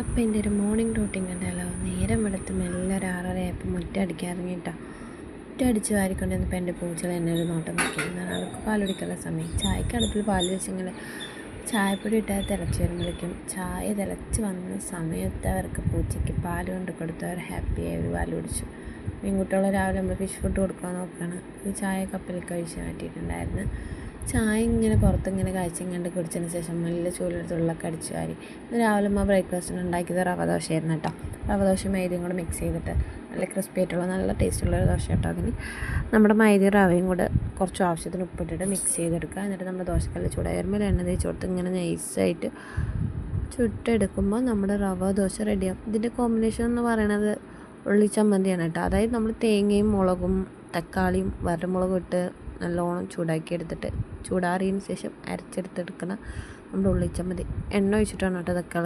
അപ്പം എൻ്റെ ഒരു മോർണിംഗ് റൂട്ടീൻ കണ്ടാലോ. നേരം വെളുത്ത് മെല്ലെ ഒരു 6:30 മുറ്റടിക്കാൻ ഇറങ്ങിയിട്ടാണ്. മുറ്റടിച്ച് വാരിക്കൊണ്ടിരുന്നപ്പോൾ എൻ്റെ പൂച്ചകൾ എന്നെ ഒരു നോട്ടം നോക്കിയിരുന്നതാണ്. അവർക്ക് പാലൊടിക്കാനുള്ള സമയം. ചായക്ക് അടുപ്പിൽ പാൽ വെച്ചെങ്കിൽ ചായപ്പൊടി ഇട്ടാൽ തിളച്ച് വരുമ്പോഴേക്കും ചായ തിളച്ച് വന്ന സമയത്ത് അവർക്ക് പൂച്ചയ്ക്ക് പാൽ കൊണ്ട് കൊടുത്ത് അവർ ഹാപ്പിയായി ഒരു പാൽ കുടിച്ചു. മീൻകുട്ടികൾ രാവിലെ നമ്മൾ ഫിഷ് ഫുഡ് കൊടുക്കാൻ നോക്കുകയാണ്. ഈ ചായ കപ്പിൽ കഴിച്ച് മാറ്റിയിട്ടുണ്ടായിരുന്നു. ചായ ഇങ്ങനെ പുറത്തിങ്ങനെ കാഴ്ച കുടിച്ചതിന് ശേഷം നല്ല ചൂലെടുത്തുള്ളൊക്കെ അടിച്ചു വാരി. ഇന്ന് രാവിലെ ബ്രേക്ക്ഫാസ്റ്റിന് ഉണ്ടാക്കിയത് റവ ദോശയായിരുന്നു കേട്ടോ. റവ ദോശ മൈദയും കൂടെ മിക്സ് ചെയ്തിട്ട് നല്ല ക്രിസ്പി ആയിട്ടുള്ള നല്ല ടേസ്റ്റുള്ള ദോശ കേട്ടോ. അതിന് നമ്മുടെ മൈദയും റവയും കൂടെ കുറച്ച് ആവശ്യത്തിന് ഉപ്പിട്ടിട്ട് മിക്സ് ചെയ്തെടുക്കുക. എന്നിട്ട് നമ്മൾ ദോശക്കല്ല് ചൂടായി വരുമ്പോൾ എണ്ണ തേച്ച് കൊടുത്ത് ഇങ്ങനെ നൈസായിട്ട് ചുട്ടെടുക്കുമ്പോൾ നമ്മുടെ റവ ദോശ റെഡിയാകും. ഇതിൻ്റെ കോമ്പിനേഷൻ എന്ന് പറയുന്നത് ഉള്ളി ചമ്മന്തിയാണ് കേട്ടോ. അതായത് നമ്മൾ തേങ്ങയും മുളകും തക്കാളിയും വരമുളകും ഇട്ട് നല്ലോണം ചൂടാക്കി എടുത്തിട്ട് ചൂടാറിയതിന് ശേഷം അരച്ചെടുത്തെടുക്കുന്ന നമ്മുടെ ഉള്ളിച്ചമ്മന്തി എണ്ണ ഒഴിച്ചിട്ടാണ് കേട്ടോ തക്കാളി